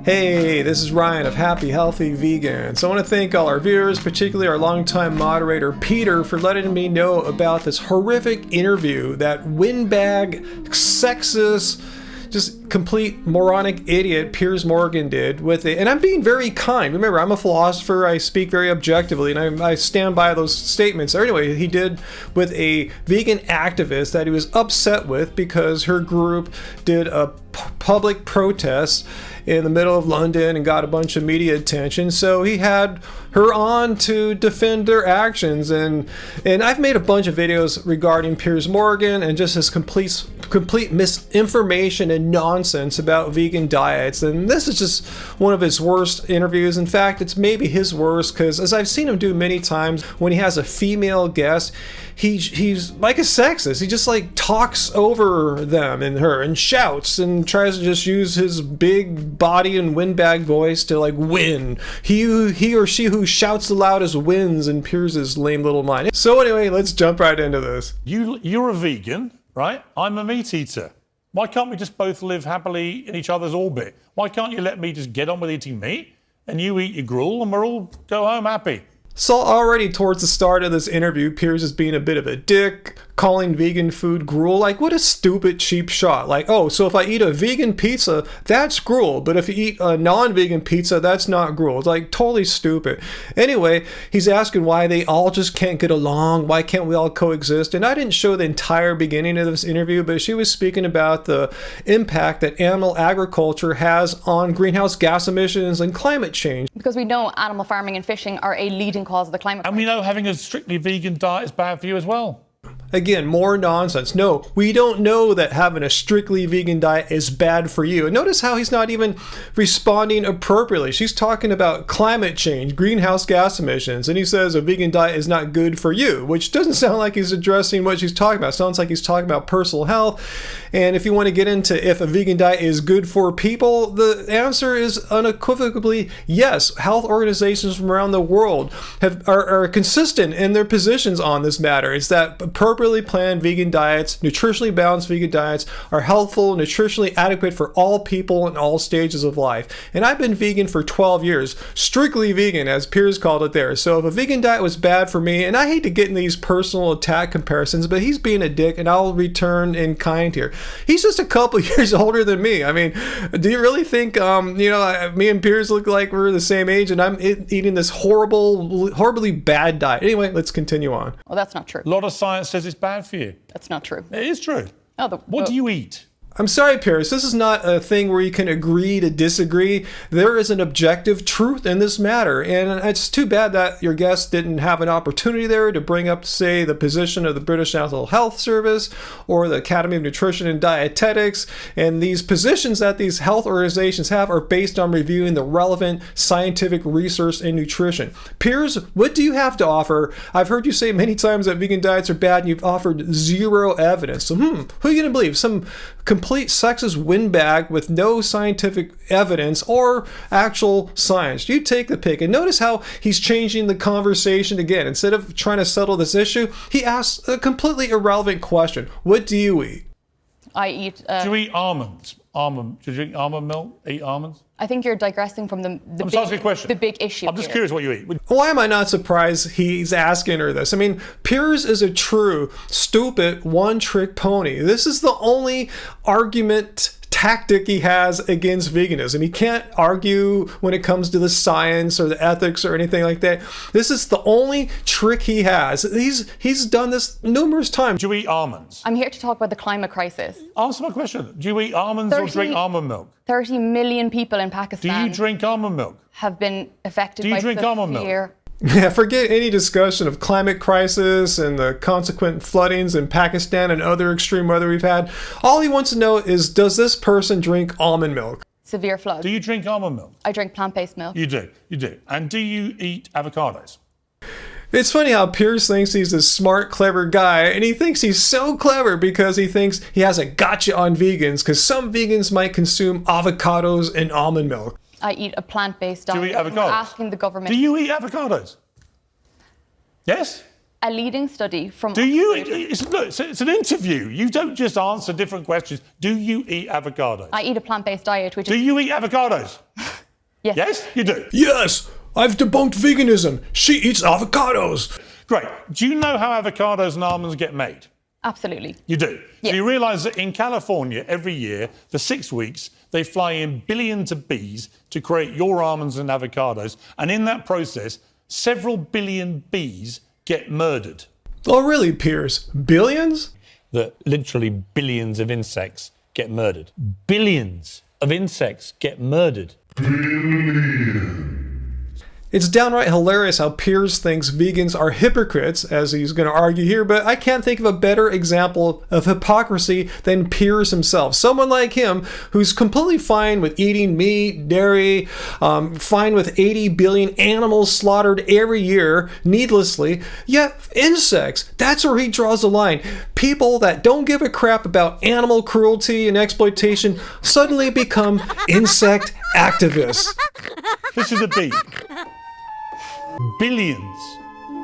Hey, this is Ryan of Happy Healthy Vegan. So I want to thank all our viewers, particularly our longtime moderator Peter, for letting me know about this horrific interview that windbag, sexist, just complete moronic idiot Piers Morgan did with it. And I'm being very kind. Remember, I'm a philosopher. I speak very objectively, and I stand by those statements. Anyway, he did with a vegan activist that he was upset with because her group did a public protest in the middle of London and got a bunch of media attention. So he had her on to defend their actions. And I've made a bunch of videos regarding Piers Morgan and just his complete misinformation and nonsense about vegan diets. And this is just one of his worst interviews. In fact, it's maybe his worst, because as I've seen him do many times when he has a female guest, he's like a sexist. He just like talks over them and her and shouts and tries to just use his big body and windbag voice to like win. He or she who shouts the loudest wins in Piers's lame little mind. So anyway, let's jump right into this. You're a vegan, right? I'm a meat eater. Why can't we just both live happily in each other's orbit? Why can't you let me just get on with eating meat and you eat your gruel and we'll all go home happy? So already towards the start of this interview, Piers is being a bit of a dick, calling vegan food gruel. Like, what a stupid cheap shot. Like, oh, so if I eat a vegan pizza, that's gruel, but if you eat a non-vegan pizza, that's not gruel. It's like totally stupid. Anyway, he's asking why they all just can't get along. Why can't we all coexist? And I didn't show the entire beginning of this interview, but she was speaking about the impact that animal agriculture has on greenhouse gas emissions and climate change. Because we know animal farming and fishing are a leading cause of the climate crisis. And we know having a strictly vegan diet is bad for you as well. Again, more nonsense. No, we don't know that having a strictly vegan diet is bad for you. And notice how he's not even responding appropriately. She's talking about climate change, greenhouse gas emissions, and he says a vegan diet is not good for you, which doesn't sound like he's addressing what she's talking about. It sounds like he's talking about personal health. And if you want to get into if a vegan diet is good for people, the answer is unequivocally yes. Health organizations from around the world are consistent in their positions on this matter. It's that appropriately planned vegan diets, nutritionally balanced vegan diets, are healthful, nutritionally adequate for all people in all stages of life. And I've been vegan for 12 years, strictly vegan, as Piers called it there. So if a vegan diet was bad for me, and I hate to get in these personal attack comparisons, but he's being a dick, and I'll return in kind here. He's just a couple years older than me. I mean, do you really think, me and Piers look like we're the same age, and I'm eating this horribly bad diet? Anyway, let's continue on. Well, that's not true. A lot of science says it's bad for you. That's not true. It is true. Oh, what do you eat? I'm sorry, Piers, this is not a thing where you can agree to disagree. There is an objective truth in this matter, and it's too bad that your guest didn't have an opportunity there to bring up, say, the position of the British National Health Service or the Academy of Nutrition and Dietetics. And these positions that these health organizations have are based on reviewing the relevant scientific research in nutrition. Piers, what do you have to offer? I've heard you say many times that vegan diets are bad, and you've offered zero evidence. So, who are you going to believe? Some complete sexist windbag with no scientific evidence or actual science. You take the pick, and notice how he's changing the conversation again. Instead of trying to settle this issue, he asks a completely irrelevant question. What do you eat? I eat... do you eat almonds? Do you drink almond milk? Eat almonds? I think you're digressing from the big issue. I'm just curious what you eat. Why am I not surprised he's asking her this? I mean, Piers is a true, stupid, one-trick pony. This is the only argument tactic he has against veganism. He can't argue when it comes to the science or the ethics or anything like that. This is the only trick he has. He's done this numerous times. Do you eat almonds? I'm here to talk about the climate crisis. Answer my question. Do you eat almonds or drink almond milk? 30 million people in Pakistan. Do you drink almond milk? Have been affected by Do you drink almond milk? Yeah, forget any discussion of climate crisis and the consequent floodings in Pakistan and other extreme weather we've had. All he wants to know is, does this person drink almond milk? Severe floods. Do you drink almond milk? I drink plant-based milk. You do. And do you eat avocados? It's funny how Piers thinks he's a smart, clever guy, and he thinks he's so clever because he thinks he has a gotcha on vegans, because some vegans might consume avocados and almond milk. I eat a plant-based diet. Do you eat avocados? We're asking the government. Do you eat avocados? Yes? A leading study from... Do you eat... It's an interview. You don't just answer different questions. Do you eat avocados? I eat a plant-based diet, which Do you eat avocados? Yes. Yes, you do. Yes, I've debunked veganism. She eats avocados. Great. Do you know how avocados and almonds get made? Absolutely. You do. Yes. So you realise that in California, every year, for 6 weeks, they fly in billions of bees to create your almonds and avocados. And in that process, several billion bees get murdered. Oh, really, Piers? Billions? That literally billions of insects get murdered. Billions of insects get murdered. It's downright hilarious how Piers thinks vegans are hypocrites, as he's going to argue here, but I can't think of a better example of hypocrisy than Piers himself. Someone like him who's completely fine with eating meat, dairy, fine with 80 billion animals slaughtered every year needlessly, yet insects, that's where he draws the line. People that don't give a crap about animal cruelty and exploitation suddenly become insect activists. This is a bee. Billions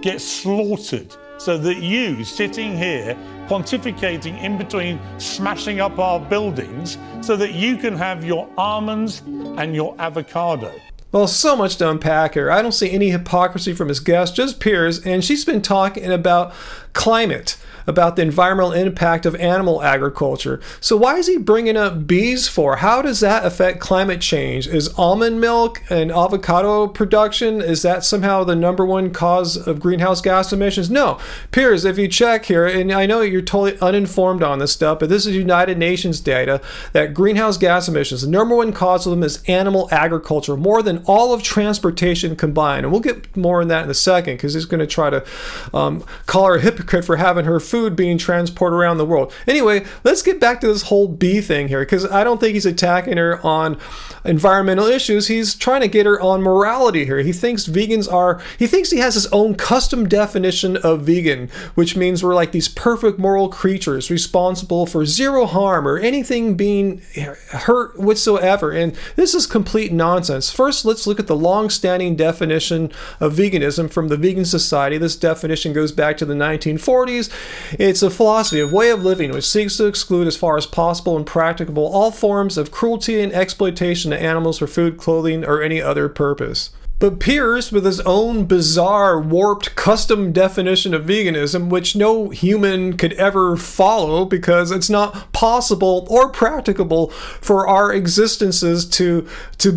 get slaughtered so that you, sitting here, pontificating in between smashing up our buildings, so that you can have your almonds and your avocado. Well, so much to unpack here. I don't see any hypocrisy from his guest, just Piers, and she's been talking about climate, about the environmental impact of animal agriculture. So why is he bringing up bees for? How does that affect climate change? Is almond milk and avocado production, is that somehow the #1 cause of greenhouse gas emissions? No. Piers, if you check here, and I know you're totally uninformed on this stuff, but this is United Nations data, that greenhouse gas emissions, the #1 cause of them is animal agriculture, more than all of transportation combined. And we'll get more on that in a second, because he's going to try to call her a hypocrite for having her food being transported around the world. Anyway, let's get back to this whole bee thing here, because I don't think he's attacking her on environmental issues. He's trying to get her on morality here. He thinks he thinks he has his own custom definition of vegan, which means we're like these perfect moral creatures responsible for zero harm or anything being hurt whatsoever. And this is complete nonsense. First, let's look at the long-standing definition of veganism from the Vegan Society. This definition goes back to the 1940s. It's a philosophy of way of living which seeks to exclude as far as possible and practicable all forms of cruelty and exploitation of animals for food, clothing, or any other purpose. But Piers, with his own bizarre, warped, custom definition of veganism, which no human could ever follow because it's not possible or practicable for our existences to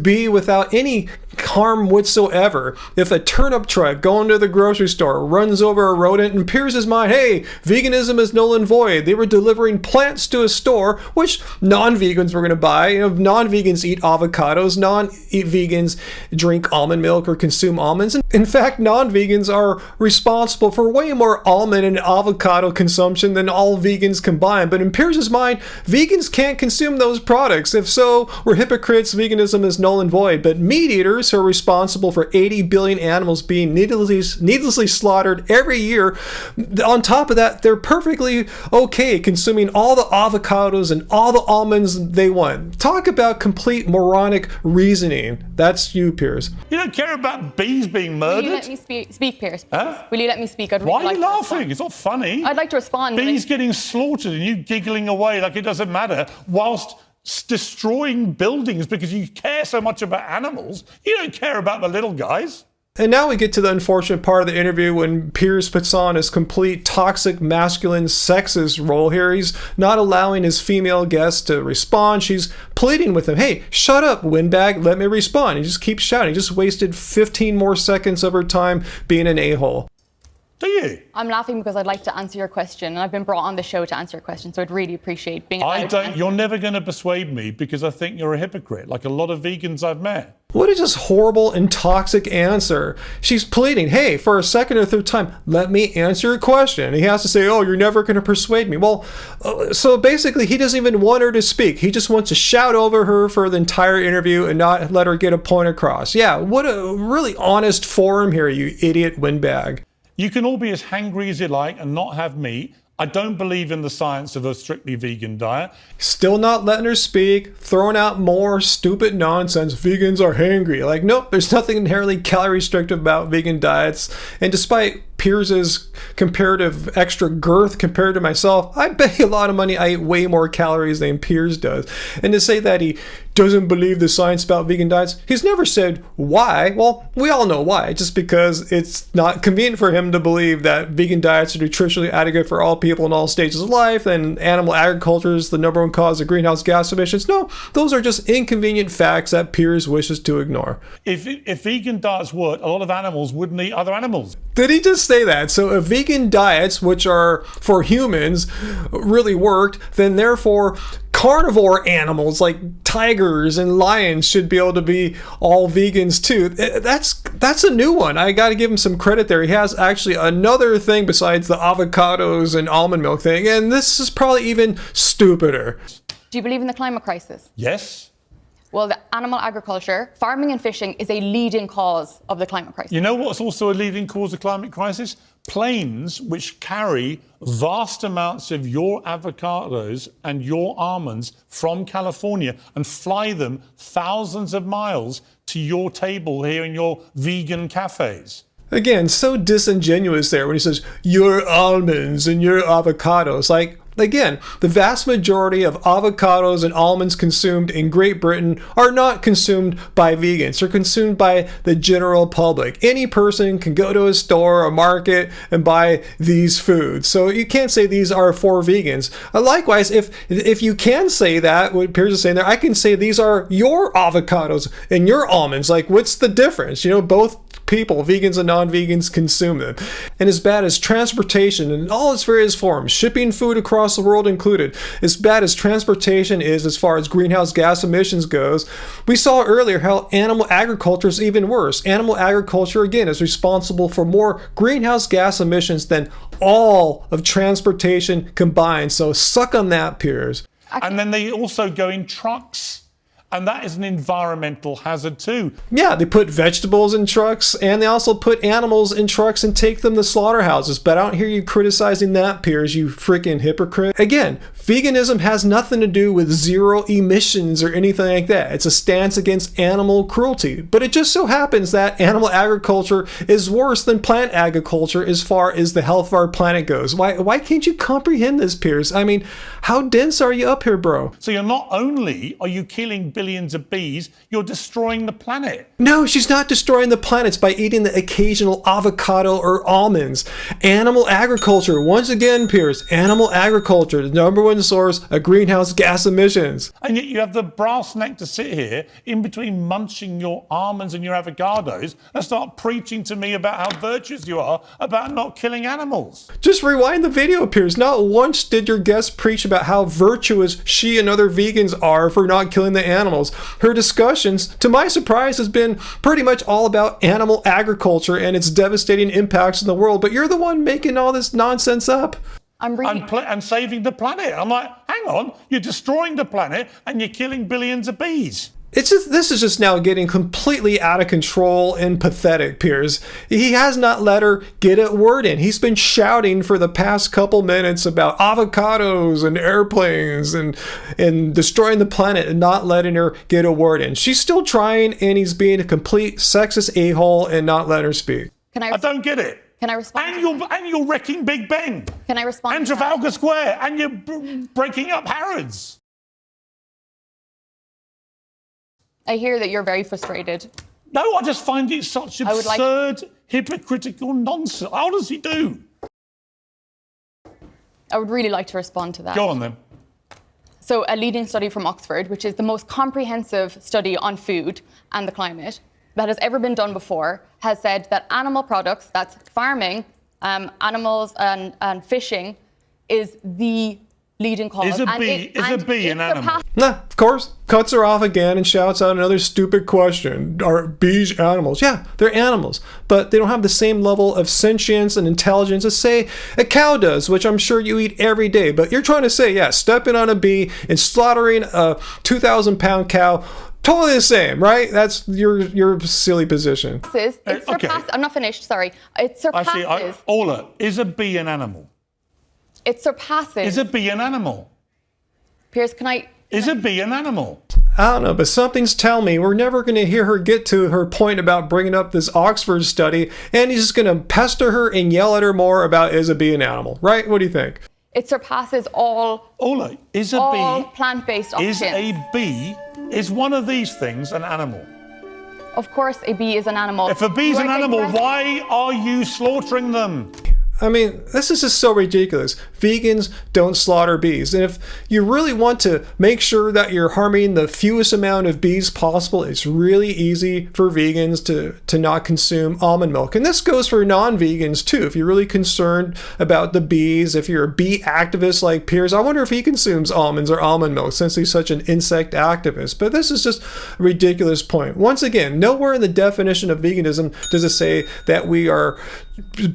be without any harm whatsoever. If a turnip truck going to the grocery store runs over a rodent, in Piers's mind, hey, veganism is null and void. They were delivering plants to a store, which non-vegans were going to buy. You know, non-vegans eat avocados, non-vegans drink almond milk or consume almonds. And in fact, non-vegans are responsible for way more almond and avocado consumption than all vegans combined. But in Piers's mind, vegans can't consume those products. If so, we're hypocrites. Veganism is null and void. But meat eaters who are responsible for 80 billion animals being needlessly slaughtered every year, on top of that, they're perfectly okay consuming all the avocados and all the almonds they want. Talk about complete moronic reasoning. That's you, Piers. You don't care about bees being murdered? Will you let me speak, Piers? Huh? Will you let me speak? I'd really Why are like you to laughing? respond. It's not funny. I'd like to respond. Bees getting slaughtered and you giggling away like it doesn't matter, whilst destroying buildings because you care so much about animals. You don't care about the little guys. And now we get to the unfortunate part of the interview when Piers puts on his complete toxic, masculine, sexist role here. He's not allowing his female guest to respond. She's pleading with him, hey, shut up, windbag, let me respond. He just keeps shouting. He just wasted 15 more seconds of her time being an a-hole. Do you? I'm laughing because I'd like to answer your question, and I've been brought on the show to answer your question, so I'd really appreciate being allowed to answer. You're never going to persuade me because I think you're a hypocrite, like a lot of vegans I've met. What a just horrible and toxic answer. She's pleading, hey, for a second or third time, let me answer your question. And he has to say, oh, you're never going to persuade me. Well, so basically he doesn't even want her to speak. He just wants to shout over her for the entire interview and not let her get a point across. Yeah, what a really honest forum here, you idiot windbag. You can all be as hangry as you like and not have meat. I don't believe in the science of a strictly vegan diet. Still not letting her speak, throwing out more stupid nonsense. Vegans are hangry. Like, nope, there's nothing inherently calorie restrictive about vegan diets. And despite Piers's comparative extra girth compared to myself, I bet you a lot of money I eat way more calories than Piers does. And to say that he doesn't believe the science about vegan diets. He's never said why. Well, we all know why. Just because it's not convenient for him to believe that vegan diets are nutritionally adequate for all people in all stages of life, and animal agriculture is the number one cause of greenhouse gas emissions. No, those are just inconvenient facts that Piers wishes to ignore. If vegan diets worked, a lot of animals wouldn't eat other animals. Did he just say that? So if vegan diets, which are for humans, really worked, then therefore carnivore animals like tigers and lions should be able to be all vegans too. That's a new one. I got to give him some credit there. He has actually another thing besides the avocados and almond milk thing, and this is probably even stupider. Do you believe in the climate crisis? Yes. Well, the animal agriculture, farming and fishing is a leading cause of the climate crisis. You know what's also a leading cause of climate crisis? Planes which carry vast amounts of your avocados and your almonds from California and fly them thousands of miles to your table here in your vegan cafes. Again, so disingenuous there when he says, your almonds and your avocados. Like, again, the vast majority of avocados and almonds consumed in Great Britain are not consumed by vegans. They're consumed by the general public. Any person can go to a store, a market, and buy these foods. So you can't say these are for vegans. Likewise, if you can say that, what Piers is saying there, I can say these are your avocados and your almonds. Like, what's the difference? You know, both people, vegans and non-vegans, consume them. And as bad as transportation in all its various forms, shipping food across the world included, as bad as transportation is as far as greenhouse gas emissions goes, we saw earlier how animal agriculture is even worse. Animal agriculture, again, is responsible for more greenhouse gas emissions than all of transportation combined. So suck on that, Piers. And then they also go in trucks. And that is an environmental hazard too. Yeah, they put vegetables in trucks, and they also put animals in trucks and take them to slaughterhouses. But I don't hear you criticizing that, Piers, you freaking hypocrite. Again, veganism has nothing to do with zero emissions or anything like that. It's a stance against animal cruelty. But it just so happens that animal agriculture is worse than plant agriculture as far as the health of our planet goes. Why can't you comprehend this, Piers? I mean, how dense are you up here, bro? So you're not only are you killing billions of bees, you're destroying the planet. No, she's not destroying the planets by eating the occasional avocado or almonds. Animal agriculture, once again, Piers, animal agriculture, the number one source of greenhouse gas emissions. And yet you have the brass neck to sit here in between munching your almonds and your avocados and start preaching to me about how virtuous you are about not killing animals. Just rewind the video, Piers. Not once did your guest preach about how virtuous she and other vegans are for not killing the animals. Her discussions, to my surprise, has been pretty much all about animal agriculture and its devastating impacts in the world, but you're the one making all this nonsense up. And saving the planet. I'm like, hang on, you're destroying the planet and you're killing billions of bees. This is just now getting completely out of control and pathetic, Piers. He has not let her get a word in. He's been shouting for the past couple minutes about avocados and airplanes and destroying the planet and not letting her get a word in. She's still trying, and he's being a complete sexist a-hole and not letting her speak. I don't get it. Can I respond? And you're wrecking Big Ben. Can I respond? And Trafalgar Square. And you're breaking up Harrods. I hear that you're very frustrated. No, I just find it such absurd, hypocritical nonsense. I honestly do. I would really like to respond to that. Go on then. So a leading study from Oxford, which is the most comprehensive study on food and the climate that has ever been done before, has said that animal products, that's farming, animals and fishing, is the leading cause. Is a bee an animal? Nah, of course. Cuts her off again and shouts out another stupid question. Are bees animals? Yeah, they're animals, but they don't have the same level of sentience and intelligence as, say, a cow does, which I'm sure you eat every day. But you're trying to say, yeah, stepping on a bee and slaughtering a 2,000-pound cow, totally the same, right? That's your silly position. I'm not finished, sorry. It surpasses... Actually, Ola, is a bee an animal? It surpasses... Is a bee an animal? Piers, Is a bee an animal? I don't know, but something's telling me we're never going to hear her get to her point about bringing up this Oxford study, and he's just going to pester her and yell at her more about is a bee an animal, right? What do you think? It surpasses all Ola, is a all bee, plant-based options. is one of these things an animal? Of course, a bee is an animal. If a bee is an animal, digress- why are you slaughtering them? I mean, this is just so ridiculous. Vegans don't slaughter bees. And if you really want to make sure that you're harming the fewest amount of bees possible, it's really easy for vegans to not consume almond milk. And this goes for non-vegans too. If you're really concerned about the bees, if you're a bee activist like Piers, I wonder if he consumes almonds or almond milk since he's such an insect activist. But this is just a ridiculous point. Once again, nowhere in the definition of veganism does it say that we are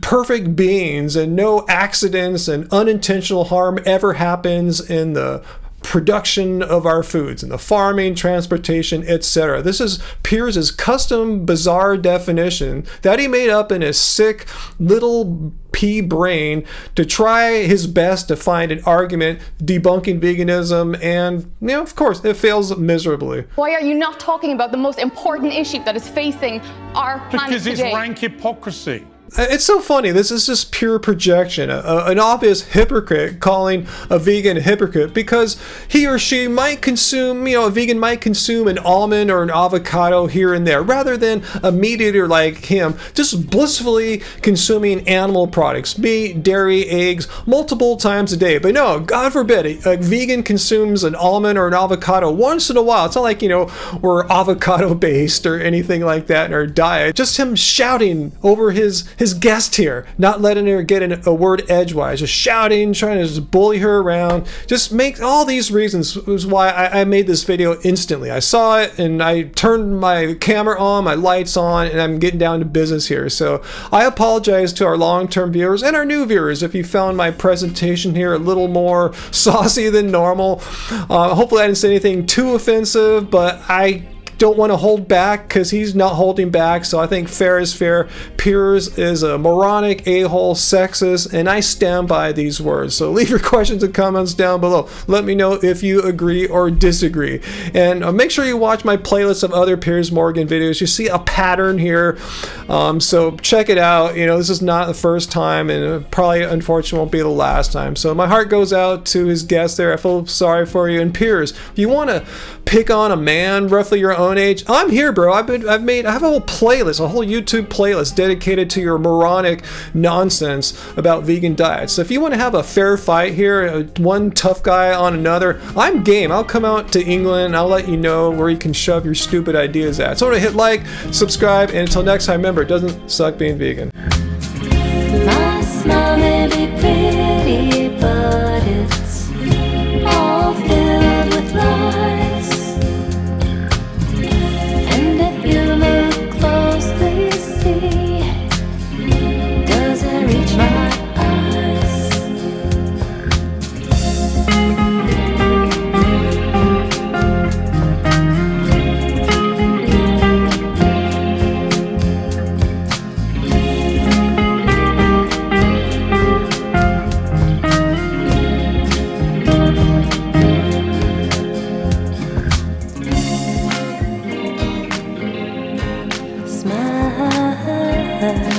perfect beings and no accidents and unintentional harm ever happens in the production of our foods and the farming, transportation, etc. This is Piers' custom bizarre definition that he made up in his sick little pea brain to try his best to find an argument debunking veganism, and of course it fails miserably. Why are you not talking about the most important issue that is facing our planet Because it's today? rank hypocrisy. It's so funny. This is just pure projection. An obvious hypocrite calling a vegan a hypocrite because he or she might consume, a vegan might consume an almond or an avocado here and there, rather than a meat eater like him just blissfully consuming animal products, meat, dairy, eggs, multiple times a day. But no, God forbid, a vegan consumes an almond or an avocado once in a while. It's not like, we're avocado based or anything like that in our diet. Just him shouting over his guest here, not letting her get a word edgewise, just shouting, trying to just bully her around. Just make all these reasons was why I made this video instantly. I saw it and I turned my camera on, my lights on, and I'm getting down to business here. So I apologize to our long-term viewers and our new viewers if you found my presentation here a little more saucy than normal. Hopefully I didn't say anything too offensive, but I don't want to hold back because he's not holding back. So I think fair is fair. Piers is a moronic, a-hole, sexist, and I stand by these words. So leave your questions and comments down below. Let me know if you agree or disagree. And make sure you watch my playlist of other Piers Morgan videos. You see a pattern here. So check it out. This is not the first time, and probably, unfortunately, won't be the last time. So my heart goes out to his guest there. I feel sorry for you. And Piers, if you want to pick on a man roughly your own age, I'm here, bro. I have a whole playlist, a whole YouTube playlist dedicated to your moronic nonsense about vegan diets. So if you want to have a fair fight here, one tough guy on another, I'm game. I'll come out to England and I'll let you know where you can shove your stupid ideas at. So I want to hit like, subscribe, and until next time, remember, it doesn't suck being vegan. My smile may be pretty, but it's all filled with lies. And if you look closely, see, doesn't reach my eyes. Smile.